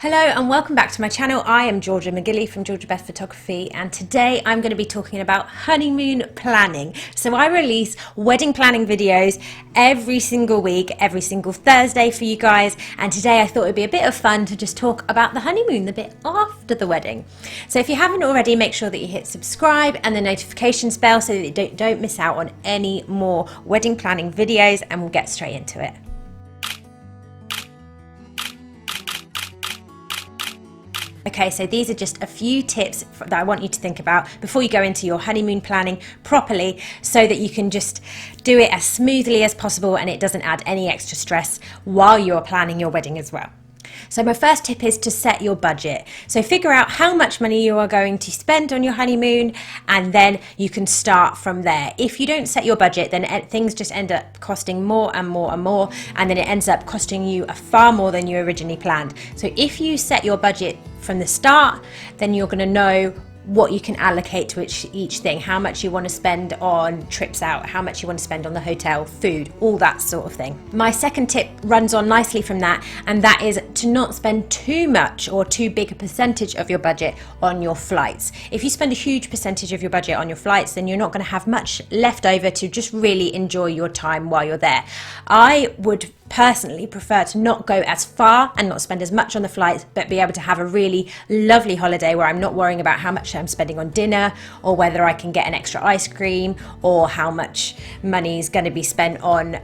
Hello and welcome back to my channel. I am Georgia McGilly from Georgia-Beth Photography, and today I'm going to be talking about honeymoon planning. So I release wedding planning videos every single week, every single Thursday for you guys, and today I thought it'd be a bit of fun to just talk about the honeymoon, the bit after the wedding. So if you haven't already, make sure that you hit subscribe and the notifications bell so that you don't miss out on any more wedding planning videos, and we'll get straight into it. Okay, so these are just a few tips that I want you to think about before you go into your honeymoon planning properly, so that you can just do it as smoothly as possible and it doesn't add any extra stress while you're planning your wedding as well. So my first tip is to set your budget. So figure out how much money you are going to spend on your honeymoon, and then you can start from there. If you don't set your budget, then things just end up costing more and more and more, and then it ends up costing you far more than you originally planned. So if you set your budget from the start, then you're going to know what you can allocate to each thing, how much you want to spend on trips out, how much you want to spend on the hotel, food, all that sort of thing. My second tip runs on nicely from that, and that is to not spend too much or too big a percentage of your budget on your flights. If you spend a huge percentage of your budget on your flights, then you're not going to have much left over to just really enjoy your time while you're there. I would personally prefer to not go as far and not spend as much on the flights, but be able to have a really lovely holiday where I'm not worrying about how much I'm spending on dinner, or whether I can get an extra ice cream, or how much money is going to be spent on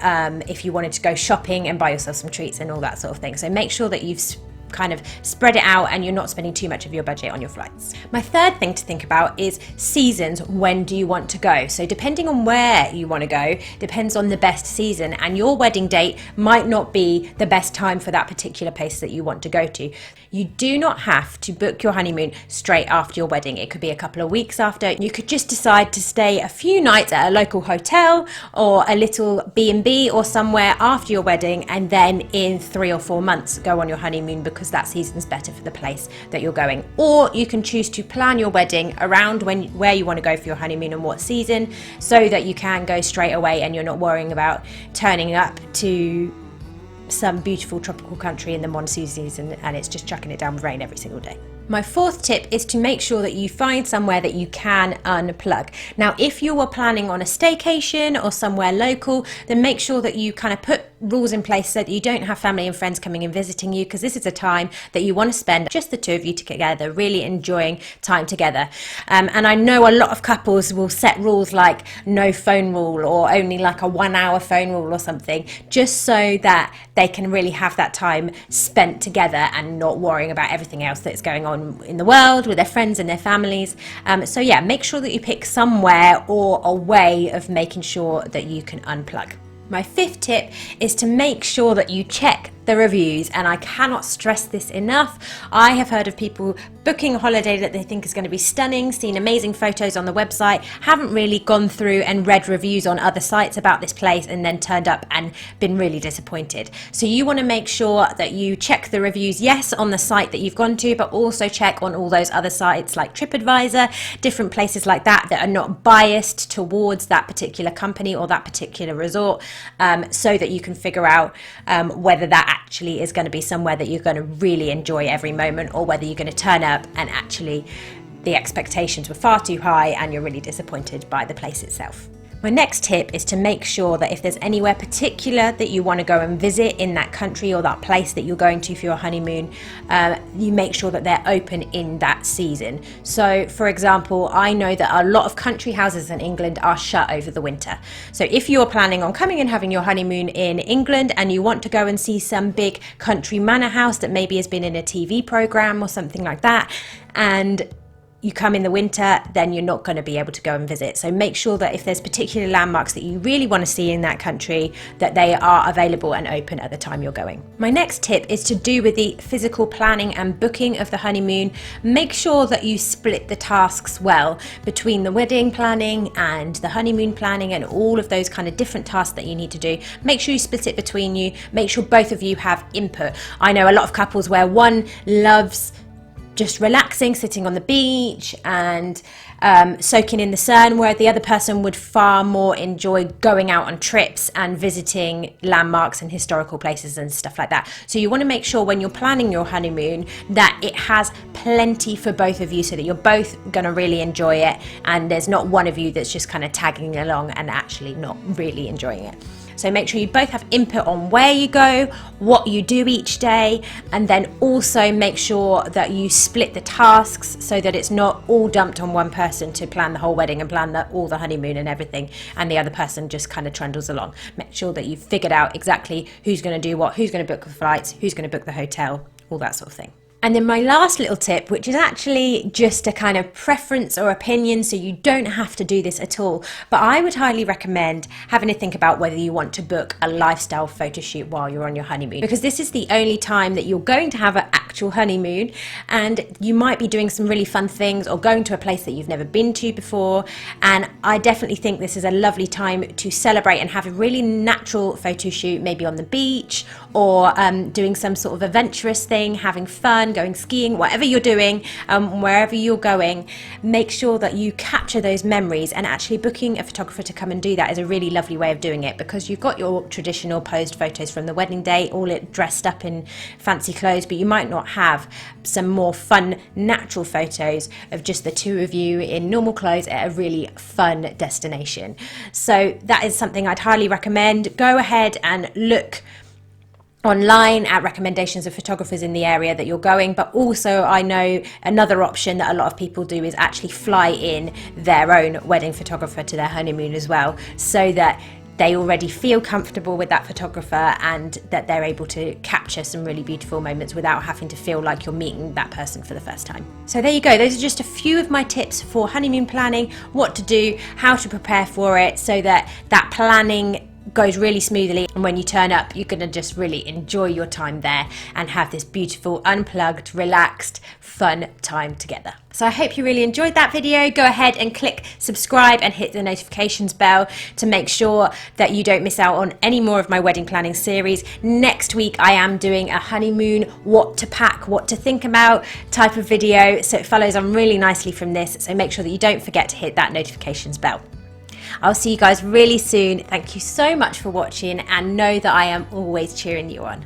if you wanted to go shopping and buy yourself some treats and all that sort of thing. So make sure that you've kind of spread it out and you're not spending too much of your budget on your flights. My third thing to think about is seasons. When do you want to go? So depending on where you want to go depends on the best season, and your wedding date might not be the best time for that particular place that you want to go to. You do not have to book your honeymoon straight after your wedding. It could be a couple of weeks after. You could just decide to stay a few nights at a local hotel or a little B&B or somewhere after your wedding, and then in 3 or 4 months go on your honeymoon, because that season's better for the place that you're going. Or you can choose to plan your wedding around where you want to go for your honeymoon and what season, so that you can go straight away and you're not worrying about turning up to some beautiful tropical country in the monsoon season and it's just chucking it down with rain every single day. My fourth tip is to make sure that you find somewhere that you can unplug. Now, if you are planning on a staycation or somewhere local, then make sure that you kind of put rules in place so that you don't have family and friends coming and visiting you, because this is a time that you want to spend just the two of you together, really enjoying time together. And I know a lot of couples will set rules like no phone rule, or only like a 1 hour phone rule or something, just so that they can really have that time spent together and not worrying about everything else that's going on in the world with their friends and their families. So yeah, make sure that you pick somewhere or a way of making sure that you can unplug. My fifth tip is to make sure that you check the reviews, and I cannot stress this enough. I have heard of people booking a holiday that they think is going to be stunning, seen amazing photos on the website, haven't really gone through and read reviews on other sites about this place, and then turned up and been really disappointed. So you want to make sure that you check the reviews, yes, on the site that you've gone to, but also check on all those other sites like TripAdvisor, different places like that are not biased towards that particular company or that particular resort, so that you can figure out whether that actually is going to be somewhere that you're going to really enjoy every moment, or whether you're going to turn up and actually the expectations were far too high and you're really disappointed by the place itself. My next tip is to make sure that if there's anywhere particular that you want to go and visit in that country or that place that you're going to for your honeymoon, you make sure that they're open in that season. So for example, I know that a lot of country houses in England are shut over the winter. So if you're planning on coming and having your honeymoon in England and you want to go and see some big country manor house that maybe has been in a TV program or something like that, and you come in the winter, then you're not going to be able to go and visit. So make sure that if there's particular landmarks that you really want to see in that country, that they are available and open at the time you're going. My next tip is to do with the physical planning and booking of the honeymoon. Make sure that you split the tasks well between the wedding planning and the honeymoon planning and all of those kind of different tasks that you need to do. Make sure you split it between you. Make sure both of you have input. I know a lot of couples where one loves just relaxing, sitting on the beach and soaking in the sun, where the other person would far more enjoy going out on trips and visiting landmarks and historical places and stuff like that. So you want to make sure when you're planning your honeymoon that it has plenty for both of you, so that you're both going to really enjoy it and there's not one of you that's just kind of tagging along and actually not really enjoying it. So make sure you both have input on where you go, what you do each day, and then also make sure that you split the tasks so that it's not all dumped on one person to plan the whole wedding and plan all the honeymoon and everything, and the other person just kind of trundles along. Make sure that you've figured out exactly who's going to do what, who's going to book the flights, who's going to book the hotel, all that sort of thing. And then my last little tip, which is actually just a kind of preference or opinion, so you don't have to do this at all, but I would highly recommend having to think about whether you want to book a lifestyle photo shoot while you're on your honeymoon, because this is the only time that you're going to have an actual honeymoon, and you might be doing some really fun things or going to a place that you've never been to before. And I definitely think this is a lovely time to celebrate and have a really natural photo shoot, maybe on the beach or doing some sort of adventurous thing, having fun, going skiing, whatever you're doing, wherever you're going. Make sure that you capture those memories, and actually booking a photographer to come and do that is a really lovely way of doing it, because you've got your traditional posed photos from the wedding day, all dressed up in fancy clothes, but you might not have some more fun natural photos of just the two of you in normal clothes at a really fun destination. So that is something I'd highly recommend. Go ahead and look online at recommendations of photographers in the area that you're going, but also I know another option that a lot of people do is actually fly in their own wedding photographer to their honeymoon as well, so that they already feel comfortable with that photographer and that they're able to capture some really beautiful moments without having to feel like you're meeting that person for the first time. So there you go, those are just a few of my tips for honeymoon planning, what to do, how to prepare for it, so that that planning goes really smoothly, and when you turn up you're going to just really enjoy your time there and have this beautiful, unplugged, relaxed, fun time together. So I hope you really enjoyed that video. Go ahead and click subscribe and hit the notifications bell to make sure that you don't miss out on any more of my wedding planning series. Next week I am doing a honeymoon what to pack, what to think about type of video, so it follows on really nicely from this, so make sure that you don't forget to hit that notifications bell. I'll see you guys really soon. Thank you so much for watching, and know that I am always cheering you on.